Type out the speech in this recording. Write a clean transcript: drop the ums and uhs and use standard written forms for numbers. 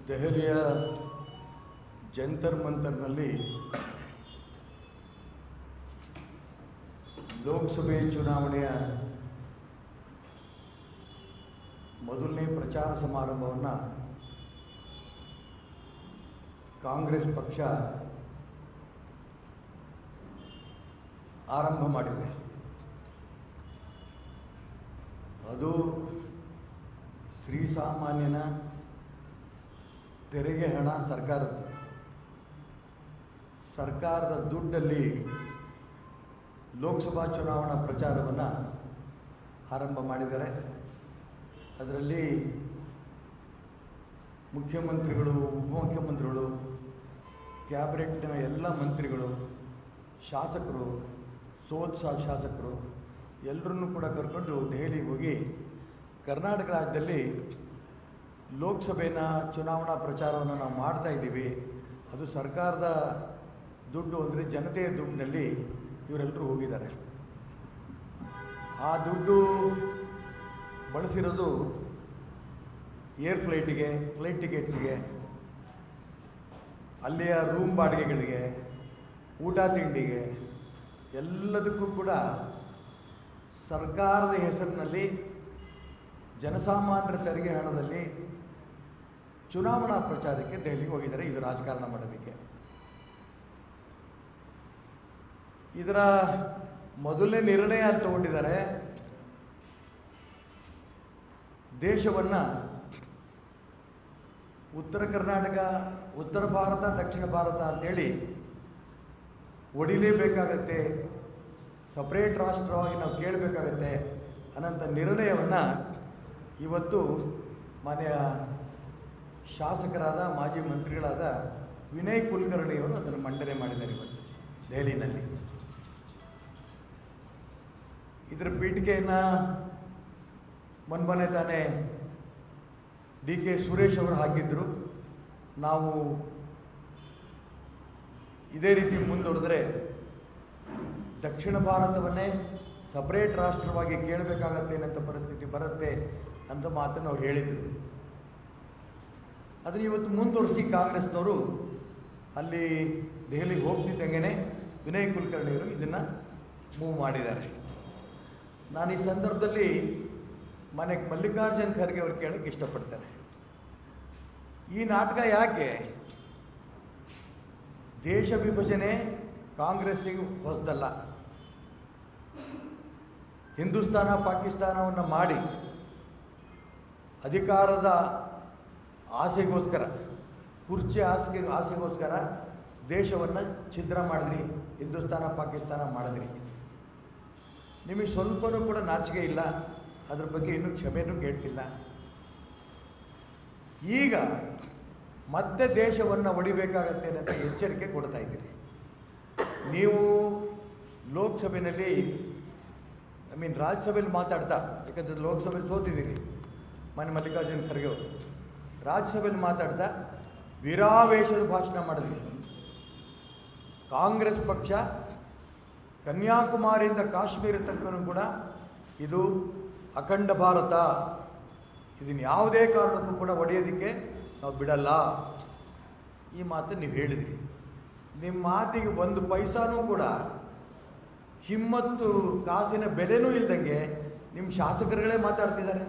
ದೆಹಲಿಯ ಜಂತರ್ ಮಂತರ್ನಲ್ಲಿ ಲೋಕಸಭೆ ಚುನಾವಣೆಯ ಮೊದಲನೇ ಪ್ರಚಾರ ಸಮಾರಂಭವನ್ನು ಕಾಂಗ್ರೆಸ್ ಪಕ್ಷ ಆರಂಭ ಮಾಡಿದೆ. ಅದು ಶ್ರೀಸಾಮಾನ್ಯನ ತೆರಿಗೆ ಹಣ ಸರ್ಕಾರದ ದುಡ್ಡಲ್ಲಿ ಲೋಕಸಭಾ ಚುನಾವಣಾ ಪ್ರಚಾರವನ್ನು ಆರಂಭ ಮಾಡಿದ್ದಾರೆ. ಅದರಲ್ಲಿ ಮುಖ್ಯಮಂತ್ರಿಗಳು, ಉಪಮುಖ್ಯಮಂತ್ರಿಗಳು, ಕ್ಯಾಬಿನೆಟ್ನ ಎಲ್ಲ ಮಂತ್ರಿಗಳು, ಶಾಸಕರು, ಶಾಸಕರು ಎಲ್ಲರನ್ನೂ ಕೂಡ ಕರ್ಕೊಂಡು ದೆಹಲಿಗೆ ಹೋಗಿ ಕರ್ನಾಟಕ ರಾಜ್ಯದಲ್ಲಿ ಲೋಕಸಭೆಯ ಚುನಾವಣಾ ಪ್ರಚಾರವನ್ನು ನಾವು ಮಾಡ್ತಾ ಇದ್ದೀವಿ. ಅದು ಸರ್ಕಾರದ ದುಡ್ಡು, ಅಂದರೆ ಜನತೆಯ ದುಡ್ಡಿನಲ್ಲಿ ಇವರೆಲ್ಲರೂ ಹೋಗಿದ್ದಾರೆ. ಆ ದುಡ್ಡು ಬಳಸಿರೋದು ಫ್ಲೈಟ್ ಟಿಕೆಟ್ಸ್ಗೆ, ಅಲ್ಲಿಯ ರೂಮ್ ಬಾಡಿಗೆಗಳಿಗೆ, ಊಟ ತಿಂಡಿಗೆ, ಎಲ್ಲದಕ್ಕೂ ಕೂಡ ಸರ್ಕಾರದ ಹೆಸರಿನಲ್ಲಿ ಜನಸಾಮಾನ್ಯರ ತೆರಿಗೆ ಹಣದಲ್ಲಿ ಚುನಾವಣಾ ಪ್ರಚಾರಕ್ಕೆ ದೆಹಲಿಗೆ ಹೋಗಿದ್ದಾರೆ. ಇದು ರಾಜಕಾರಣ ಮಾಡೋದಕ್ಕೆ. ಇದರ ಮೊದಲನೇ ನಿರ್ಣಯ ತಗೊಂಡಿದ್ದಾರೆ. ದೇಶವನ್ನು ಉತ್ತರ ಕರ್ನಾಟಕ, ಉತ್ತರ ಭಾರತ, ದಕ್ಷಿಣ ಭಾರತ ಅಂತೇಳಿ ಒಡಿಲೇಬೇಕಾಗತ್ತೆ, ಸಪ್ರೇಟ್ ರಾಷ್ಟ್ರವಾಗಿ ನಾವು ಕೇಳಬೇಕಾಗತ್ತೆ ಅನ್ನೋಂಥ ನಿರ್ಣಯವನ್ನು ಇವತ್ತು ಮಾನ್ಯ ಶಾಸಕರಾದ, ಮಾಜಿ ಮಂತ್ರಿಗಳಾದ ವಿನಯ್ ಕುಲಕರ್ಣಿಯವರು ಅದನ್ನು ಮಂಡನೆ ಮಾಡಿದ್ದಾರೆ ಇವತ್ತು ದೆಹಲಿನಲ್ಲಿ. ಇದರ ಪೀಠಿಕೆಯನ್ನು ಮೊನ್ನೆ ತಾನೇ DK ಸುರೇಶ್ ಅವರು ಹಾಕಿದ್ರು. ನಾವು ಇದೇ ರೀತಿ ಮುಂದುವರೆದರೆ ದಕ್ಷಿಣ ಭಾರತವನ್ನೇ ಸಪ್ರೇಟ್ ರಾಷ್ಟ್ರವಾಗಿ ಕೇಳಬೇಕಾಗತ್ತೆ ಅನ್ನೋಂಥ ಪರಿಸ್ಥಿತಿ ಬರುತ್ತೆ ಅಂತ ಮಾತನ್ನು ಅವ್ರು ಹೇಳಿದರು. ಅದನ್ನು ಇವತ್ತು ಮುಂದುವರಿಸಿ ಕಾಂಗ್ರೆಸ್ನವರು ಅಲ್ಲಿ ದೆಹಲಿಗೆ ಹೋಗ್ತಿದ್ದಂಗೆ ವಿನಯ್ ಕುಲಕರ್ಣಿಯವರು ಇದನ್ನು ಮೂವ್ ಮಾಡಿದ್ದಾರೆ. ನಾನು ಈ ಸಂದರ್ಭದಲ್ಲಿ ಮಲ್ಲಿಕಾರ್ಜುನ್ ಖರ್ಗೆ ಅವ್ರು ಕೇಳೋಕ್ಕೆ ಇಷ್ಟಪಡ್ತೇನೆ. ಈ ನಾಟಕ ಯಾಕೆ? ದೇಶ ವಿಭಜನೆ ಕಾಂಗ್ರೆಸ್ಸಿಗೆ ಹೊಸದಲ್ಲ. ಹಿಂದೂಸ್ತಾನ ಪಾಕಿಸ್ತಾನವನ್ನು ಮಾಡಿ ಅಧಿಕಾರದ ಆಸೆಗೋಸ್ಕರ, ಕುರ್ಚಿ ಆಸೆಗೋಸ್ಕರ ದೇಶವನ್ನು ಛಿದ್ರ ಮಾಡಿದ್ರಿ, ಹಿಂದೂಸ್ತಾನ ಪಾಕಿಸ್ತಾನ ಮಾಡಿದ್ರಿ. ನಿಮಗೆ ಸ್ವಲ್ಪನೂ ಕೂಡ ನಾಚಿಕೆ ಇಲ್ಲ. ಅದ್ರ ಬಗ್ಗೆ ಇನ್ನೂ ಕ್ಷಮೆನೂ ಕೇಳ್ತಿಲ್ಲ. ಈಗ ಮತ್ತೆ ದೇಶವನ್ನು ಒಡಿಬೇಕಾಗತ್ತೆ ಅನ್ನೋ ಎಚ್ಚರಿಕೆ ಕೊಡ್ತಾ ಇದ್ದೀರಿ. ನೀವು ಲೋಕಸಭೆಯಲ್ಲಿ, ರಾಜ್ಯಸಭೆಯಲ್ಲಿ ಮಾತಾಡ್ತಾ, ಯಾಕಂದರೆ ಲೋಕಸಭೆಯಲ್ಲಿ ಸೋತಿದ್ದೀರಿ ಮಾನ್ಯ ಮಲ್ಲಿಕಾರ್ಜುನ್ ಖರ್ಗೆ ಅವರು, ರಾಜ್ಯಸಭೆಯಲ್ಲಿ ಮಾತಾಡ್ತಾ ವೀರಾವೇಶದ ಭಾಷಣ ಮಾಡಿದ್ವಿ. ಕಾಂಗ್ರೆಸ್ ಪಕ್ಷ ಕನ್ಯಾಕುಮಾರಿಯಿಂದ ಕಾಶ್ಮೀರ ತನಕನೂ ಕೂಡ ಇದು ಅಖಂಡ ಭಾರತ, ಇದನ್ನು ಯಾವುದೇ ಕಾರಣಕ್ಕೂ ಕೂಡ ಒಡೆಯೋದಕ್ಕೆ ನಾವು ಬಿಡಲ್ಲ. ಈ ಮಾತನ್ನು ನೀವು ಹೇಳಿದ್ರಿ. ನಿಮ್ಮ ಮಾತಿಗೆ ಒಂದು ಪೈಸಾನೂ ಕೂಡ ಹಿಮ್ಮತ್ತು ಕಾಸಿನ ಬೆಲೆನೂ ಇಲ್ದಂಗೆ ನಿಮ್ಮ ಶಾಸಕರುಗಳೇ ಮಾತಾಡ್ತಿದ್ದಾರೆ.